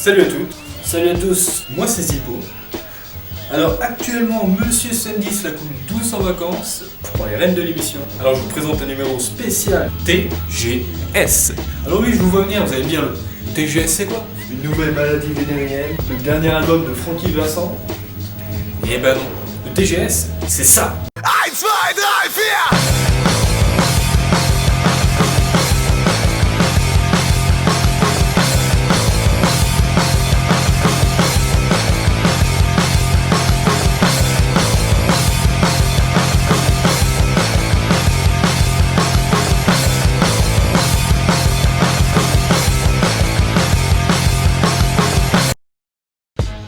Salut à toutes, salut à tous, moi c'est Zippo. Alors actuellement, Monsieur Sandis la coupe douce en vacances pour les reines de l'émission. Alors je vous présente un numéro spécial TGS. Alors oui, je vous vois venir, vous allez me dire, le TGS c'est quoi? Une nouvelle maladie vénérienne, le dernier album de Francky Vincent? Eh ben non, le TGS, c'est ça. 1, 2, 3, 4.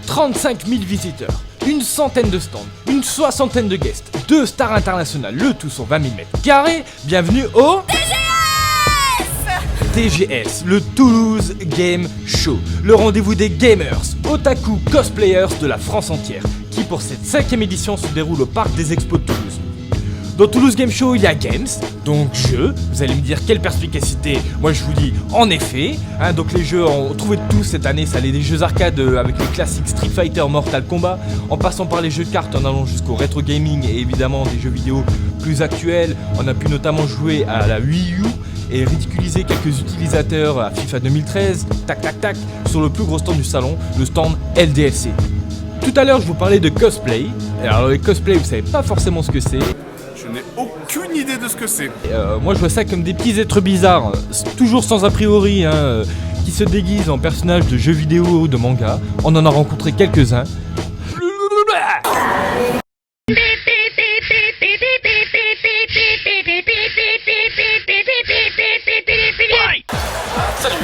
35 000 visiteurs, une centaine de stands, une soixantaine de guests, 2 stars internationales, le tout sur 20 000 m². Bienvenue au TGS, le Toulouse Game Show, le rendez-vous des gamers, otaku, cosplayers de la France entière, qui pour cette 5e édition se déroule au parc des Expos de Toulouse. Dans Toulouse Game Show, il y a Games, donc jeux. Vous allez me dire quelle perspicacité. Moi je vous dis en effet. Donc les jeux, on trouvait de tout cette année. Ça allait des jeux arcade avec les classiques Street Fighter, Mortal Kombat, en passant par les jeux de cartes, en allant jusqu'au rétro gaming et évidemment des jeux vidéo plus actuels. On a pu notamment jouer à la Wii U et ridiculiser quelques utilisateurs à FIFA 2013, tac tac tac, sur le plus gros stand du salon, le stand LDLC. Tout à l'heure je vous parlais de cosplay. Alors les cosplays, vous savez pas forcément ce que c'est. Je n'ai aucune idée de ce que c'est. Moi je vois ça comme des petits êtres bizarres, toujours sans a priori, qui se déguisent en personnages de jeux vidéo ou de manga. On en a rencontré quelques-uns. Salut.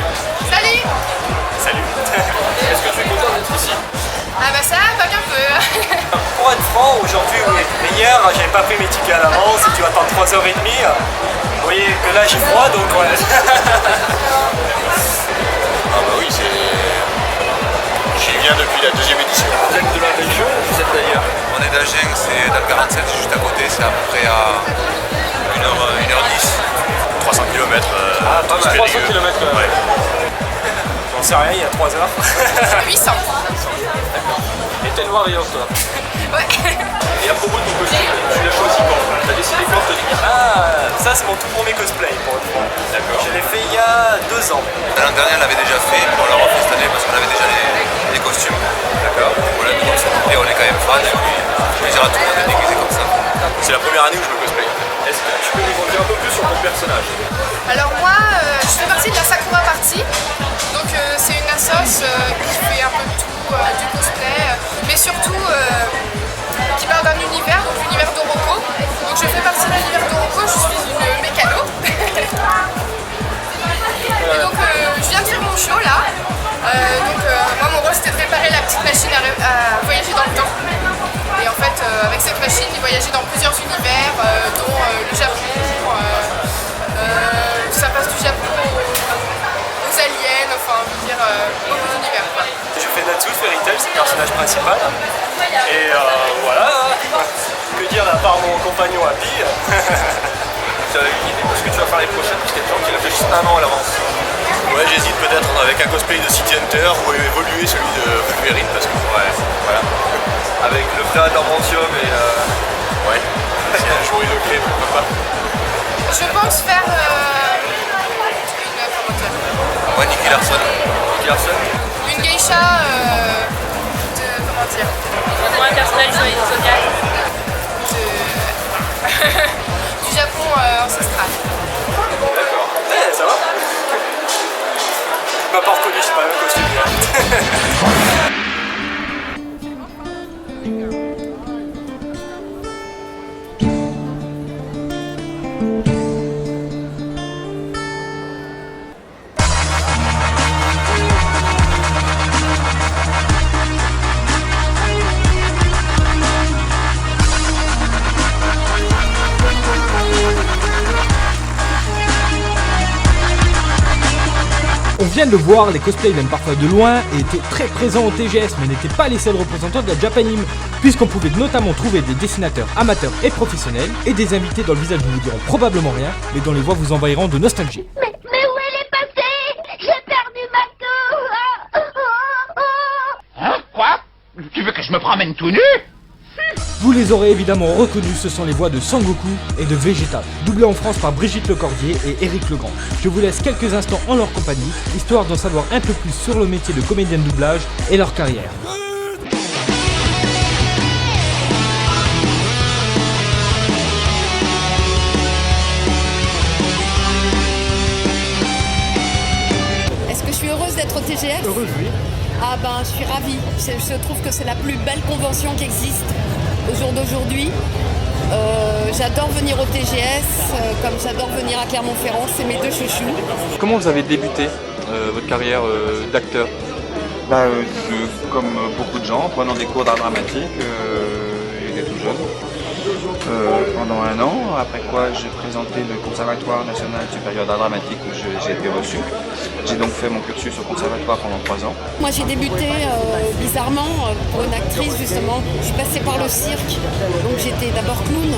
Est-ce que tu es content d'être ici? Ah bah ça, pas qu'un peu. Pour être franc, aujourd'hui, oui. Mais hier, j'avais pas pris mes tickets à l'avance et tu attends 3h30. Vous voyez que là, j'ai froid, donc ouais. Ah bah oui, j'y viens depuis la 2e édition. Vous êtes de la région ou vous êtes d'ailleurs? On est d'Agen, c'est dans le 47, c'est juste à côté, c'est à peu près à 1h10, 300 km. Ah, pas mal. 300 km quand même. Ouais. J'en sais rien, il y a 3 heures. 800. Et t'es noir et toi? Ouais. Et à propos de ton costume, tu l'as choisi quand? T'as décidé quand de te dire? Ah, ça c'est mon tout premier cosplay pour une fois. D'accord. Je l'ai fait il y a 2 ans. L'an dernier, on l'avait déjà fait, on l'a refait cette année parce qu'on avait déjà les costumes. D'accord. Voilà, donc et on est quand même fan et puis plaisir à tout le monde d'être déguisé comme ça. C'est la première année où je me cosplay. Est-ce que tu peux nous en dire un peu plus sur ton personnage? Alors moi, je fais partie de la Sakura Party. Donc c'est une assoce qui fait un peu de tout, du cosplay, mais surtout qui parle d'un univers, donc l'univers d'Oroko. Donc je fais partie de l'univers d'Oroko, je suis une mécano. Et donc je viens de faire mon show là. Moi mon rôle c'était de réparer la petite machine à voyager dans le temps. Et en fait avec cette machine j'ai voyagé dans plusieurs univers, dont le Japon, ça passe du Japon aux aliens, enfin je veux dire beaucoup d'univers quoi. Je fais Natsu, Fairy Tail, c'est le personnage principal. Et voilà. Que dire à part mon compagnon Happy? Tu as une idée de ce que tu vas faire les prochaines parce qu'il y a des gens qui réfléchissent un an à l'avance. Ouais, j'hésite peut-être avec un cosplay de City Hunter ou évoluer celui de Wolverine parce que ouais, voilà. Avec le frère d'Armentium et ouais, si un jour il le crée, pourquoi pas. Je pense faire comment dire, Ouais, Nicky Larson. une geisha de comment dire, Moi, un personnage zodiac. du Japon ancestral. D'accord. Ça va? Tu m'as pas reconnu, c'est pas le même costume. On vient de le voir, les cosplays viennent parfois de loin et étaient très présents au TGS, mais n'étaient pas les seuls représentants de la Japanime, puisqu'on pouvait notamment trouver des dessinateurs amateurs et professionnels, et des invités dont le visage ne vous diront probablement rien, mais dont les voix vous envahiront de nostalgie. Mais où elle est passée? J'ai perdu ma queue. je me promène tout nu? Vous les aurez évidemment reconnus, ce sont les voix de Sangoku et de Vegeta, doublés en France par Brigitte Lecordier et Éric Legrand. Je vous laisse quelques instants en leur compagnie, histoire d'en savoir un peu plus sur le métier de comédien de doublage et leur carrière. Est-ce que je suis heureuse d'être au TGS? Heureuse, oui. Ah ben, je suis ravie. Je trouve que c'est la plus belle convention qui existe au jour d'aujourd'hui. J'adore venir au TGS, comme j'adore venir à Clermont-Ferrand, c'est mes deux chouchous. Comment vous avez débuté votre carrière d'acteur? Comme beaucoup de gens, en prenant des cours d'art dramatique, j'étais tout jeune. Pendant un an, après quoi j'ai présenté le Conservatoire national supérieur d'art dramatique où j'ai été reçu. J'ai donc fait mon cursus au conservatoire pendant 3 ans. Moi j'ai débuté bizarrement pour une actrice justement. Je suis passée par le cirque, donc j'étais d'abord clown.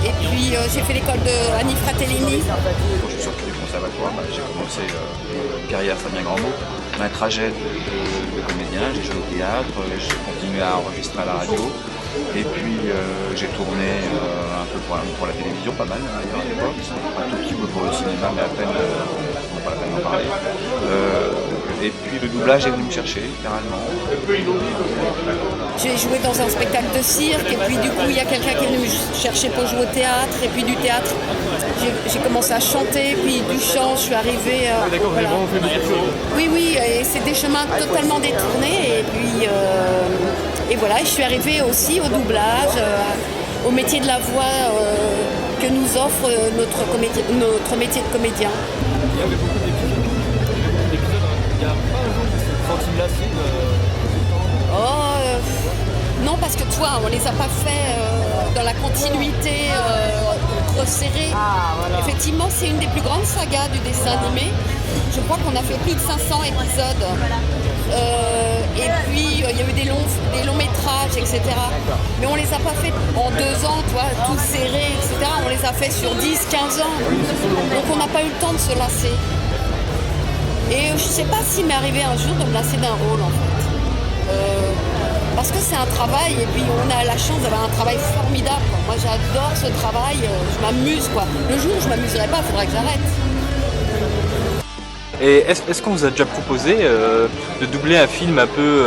Et puis j'ai fait l'école de Annie Fratellini. Quand je suis sorti du conservatoire, j'ai commencé une carrière, c'est un bien grand mot, un trajet de comédien. J'ai joué au théâtre, j'ai continué à enregistrer à la radio. Et puis j'ai tourné un peu pour la télévision, pas mal à l'époque, un tout petit peu pour le cinéma, mais à peine, pas la peine d'en parler. Et puis le doublage est venu me chercher, littéralement. J'ai joué dans un spectacle de cirque, et puis du coup il y a quelqu'un qui est venu me chercher pour jouer au théâtre, et puis du théâtre, j'ai commencé à chanter, puis du chant, je suis arrivée... D'accord, vous avez vraiment fait beaucoup de choses. Oui, et c'est des chemins totalement détournés, et puis... Et voilà, je suis arrivée aussi au doublage, au métier de la voix que nous offre notre métier de comédien. Il y avait beaucoup d'épisodes. Il n'y a pas un jour où vous êtes senti lassé Non, parce que toi, on les a pas fait dans la continuité resserrée. Effectivement, c'est une des plus grandes sagas du dessin animé. Je crois qu'on a fait plus de 500 épisodes. Et puis il y a eu des longs métrages, etc. Mais on les a pas fait en 2 ans, toi, tout serré, etc. On les a fait sur 10-15 ans. Donc on n'a pas eu le temps de se lasser. Et je sais pas s'il m'est arrivé un jour de me lasser d'un rôle en fait. Parce que c'est un travail et puis on a la chance d'avoir un travail formidable. Moi j'adore ce travail, je m'amuse quoi. Le jour où je m'amuserai pas, il faudra que j'arrête. Et est-ce qu'on vous a déjà proposé de doubler un film un peu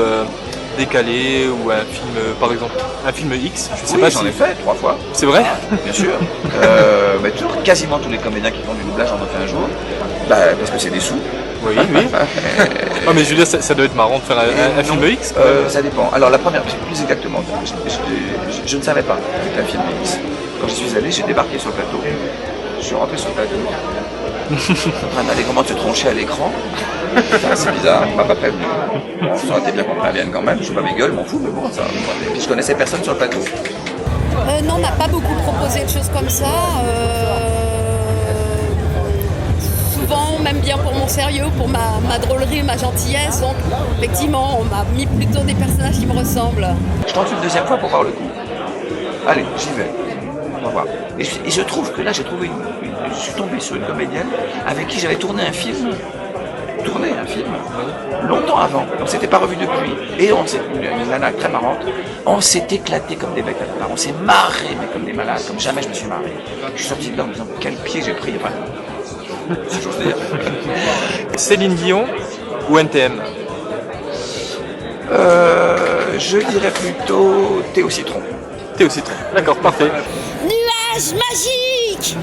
décalé ou un film, par exemple, un film X? Je sais pas j'en ai fait 3 fois. C'est vrai? Bien sûr. Toujours, quasiment tous les comédiens qui font du doublage en ont fait un jour. Parce que c'est des sous. Oui. Non mais je veux dire, ça doit être marrant de faire un film X. Ça dépend. Alors la première, plus exactement, je ne savais pas que c'était un film X. Quand je suis allé, j'ai débarqué sur le plateau. Je suis rentré sur le plateau. En train d'aller comment se troncher à l'écran. C'est bizarre, on m'a pas prévenu. Bon, ça aurait été bien qu'on prévienne quand même, je suis pas mes gueules, m'en fous, mais bon, ça. Et puis je connaissais personne sur le plateau. Non, on n'a pas beaucoup proposé de choses comme ça. Souvent, on m'aime bien pour mon sérieux, pour ma drôlerie, ma gentillesse. Donc, effectivement, on m'a mis plutôt des personnages qui me ressemblent. Je tente une 2e fois pour voir le coup. Allez, j'y vais. On va voir. Et je trouve que là, j'ai trouvé je suis tombé sur une comédienne avec qui j'avais tourné un film. Longtemps avant. On s'était pas revu depuis. Et une nana très marrante. On s'est éclaté comme des bêtes à part. On s'est marré, mais comme des malades, comme jamais je me suis marré. Je suis sorti de là en me disant quel pied j'ai pris. Enfin, si j'ose dire. Céline Dion ou NTM? Je dirais plutôt thé au citron. Thé au citron. D'accord, parfait. Nuage magique.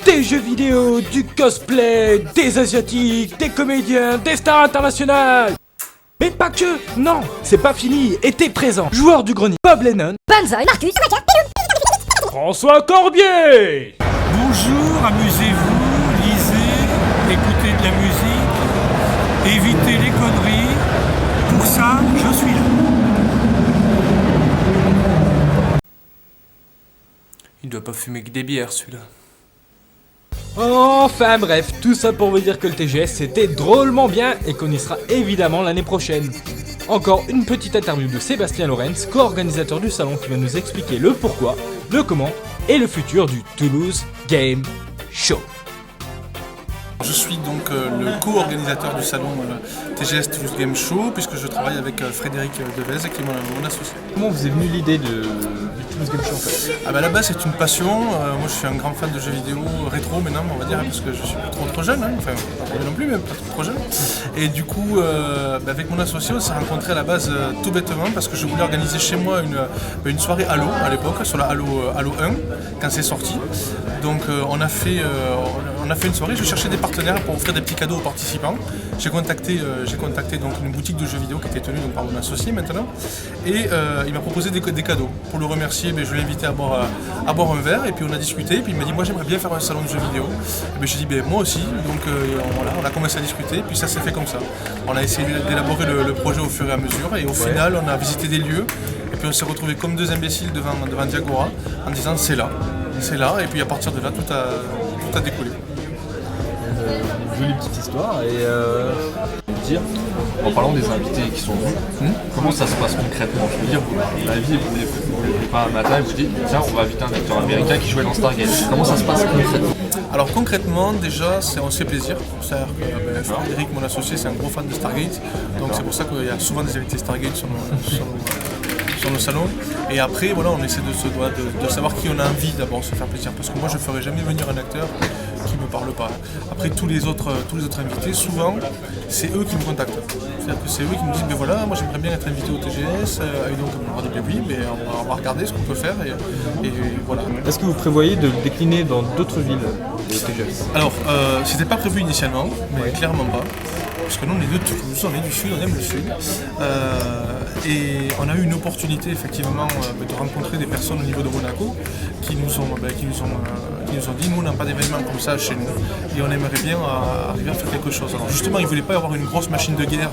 Des jeux vidéo, du cosplay, des asiatiques, des comédiens, des stars internationales. Mais pas que, non, c'est pas fini, et t'es présent. Joueur du grenier, Bob Lennon, Banzai, Marcus, François Corbier. Bonjour, amusez-vous, lisez, écoutez de la musique, évitez les conneries. Pour ça, je suis là. Il doit pas fumer que des bières celui-là. Enfin bref, tout ça pour vous dire que le TGS c'était drôlement bien et qu'on y sera évidemment l'année prochaine. Encore une petite interview de Sébastien Lorenz, co-organisateur du salon, qui va nous expliquer le pourquoi, le comment et le futur du Toulouse Game Show. Je suis donc le co-organisateur du salon TGS Toulouse Game Show, puisque je travaille avec Frédéric Devez, qui est mon associé. Comment vous est venue l'idée du Toulouse Game Show en fait? À la base, c'est une passion. Moi, je suis un grand fan de jeux vidéo rétro maintenant, on va dire, parce que je suis plus trop jeune, enfin pas trop non plus, mais pas trop jeune. Et du coup, avec mon associé, on s'est rencontrés à la base tout bêtement parce que je voulais organiser chez moi une soirée Halo à l'époque, sur la Halo 1, quand c'est sorti. Donc on a fait une soirée, je cherchais des partenaires pour offrir des petits cadeaux aux participants. J'ai contacté donc une boutique de jeux vidéo qui était tenue donc, par mon associé maintenant, et il m'a proposé des cadeaux. Pour le remercier, je l'ai invité à boire un verre, et puis on a discuté, et puis il m'a dit moi j'aimerais bien faire un salon de jeux vidéo. Et j'ai dit moi aussi, donc voilà, on a commencé à discuter, et puis ça s'est fait comme ça. On a essayé d'élaborer le projet au fur et à mesure, et au final on a visité des lieux, et puis on s'est retrouvés comme deux imbéciles devant Diagora, en disant c'est là, et puis à partir de là tout a découlé. Jolie petite histoire et en parlant des invités qui sont venus, comment ça se passe concrètement? Je veux dire, la vie, vous ne levez pas un matin et vous dites tiens, on va inviter un acteur américain qui jouait dans Stargate. Comment ça se passe concrètement? Alors concrètement, déjà, on se fait plaisir. C'est-à-dire que Frédéric, mon associé, c'est un gros fan de Stargate, donc c'est pour ça qu'il y a souvent des invités Stargate sur nos salons. Et après, voilà, on essaie de savoir qui on a envie d'abord se faire plaisir, parce que moi, je ne ferai jamais venir un acteur qui ne me parle pas. Après, tous les autres invités, souvent, c'est eux qui me contactent. C'est-à-dire que c'est eux qui me disent, mais voilà, moi j'aimerais bien être invité au TGS, et donc on leur dit, oui, mais on va regarder ce qu'on peut faire, et voilà. Est-ce que vous prévoyez de le décliner dans d'autres villes de TGS? Alors, c'était pas prévu initialement, mais clairement pas. Parce que nous, on est de Toulouse, on est du Sud, on aime le Sud. Et on a eu une opportunité, effectivement, de rencontrer des personnes au niveau de Monaco qui nous ont dit, nous, on n'a pas d'événement comme ça chez nous, et on aimerait bien arriver à faire quelque chose. Alors justement, ils ne voulaient pas avoir une grosse machine de guerre,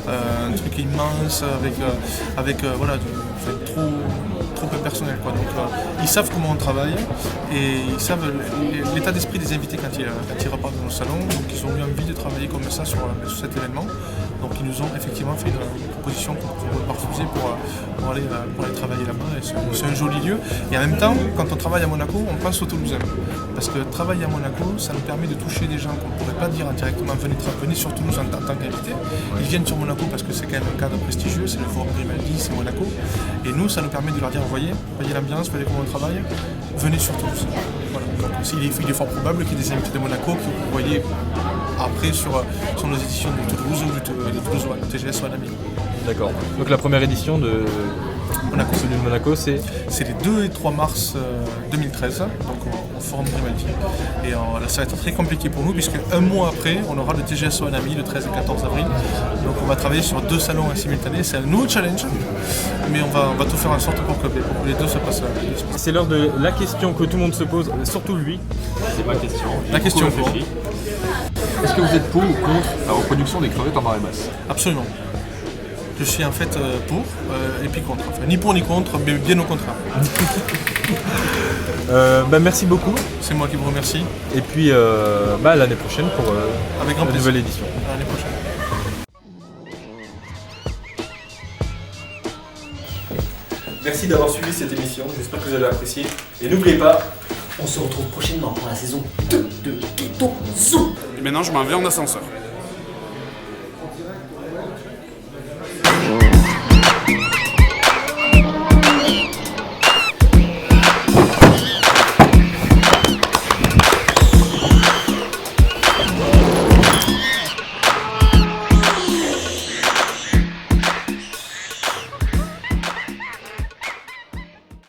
un truc immense, avec trop personnel, quoi. Donc ils savent comment on travaille, et ils savent l'état d'esprit des invités quand ils repartent dans nos salons, donc ils ont eu envie de travailler comme ça sur cet événement. Donc ils nous ont effectivement fait une proposition qu'on va refuser pour aller travailler là-bas, et c'est un joli lieu. Et en même temps, quand on travaille à Monaco, on pense aux Toulousains. Parce que travailler à Monaco, ça nous permet de toucher des gens qu'on ne pourrait pas dire directement venez sur Toulouse en tant qu'invité. Ils viennent sur Monaco parce que c'est quand même un cadre prestigieux, c'est le Forum Grimaldi, c'est Monaco. Et nous, ça nous permet de leur dire, voyez l'ambiance, voyez comment on travaille, venez sur Toulouse. Voilà. Donc il est fort probable qu'il y ait des invités de Monaco que vous voyez après sur nos éditions de Toulouse ou de Toulouse One, TGS One Ami. D'accord. Donc la première édition de Monaco, c'est les 2 et 3 mars 2013, donc au Forum Grimaldi. Et là, ça va être très compliqué pour nous, puisque un mois après, on aura le TGS One Ami le 13 et 14 avril. Donc on va travailler sur 2 salons en simultané. C'est un nouveau challenge, mais on va tout faire en sorte pour que les deux se passent. C'est l'heure de la question que tout le monde se pose, surtout lui. C'est ma question. La question pour. Est-ce que vous êtes pour ou contre la reproduction des crevettes en marée basse? Absolument. Je suis en fait pour et puis contre. Enfin, ni pour ni contre, mais bien au contraire. Merci beaucoup. C'est moi qui vous remercie. Et puis à l'année prochaine pour avec grand la plaisir. nouvelle édition. À l'année prochaine. Merci d'avoir suivi cette émission, j'espère que vous avez apprécié. Et n'oubliez pas, on se retrouve prochainement pour la saison 2 de Keto Zoo. Et maintenant, je m'en vais en ascenseur.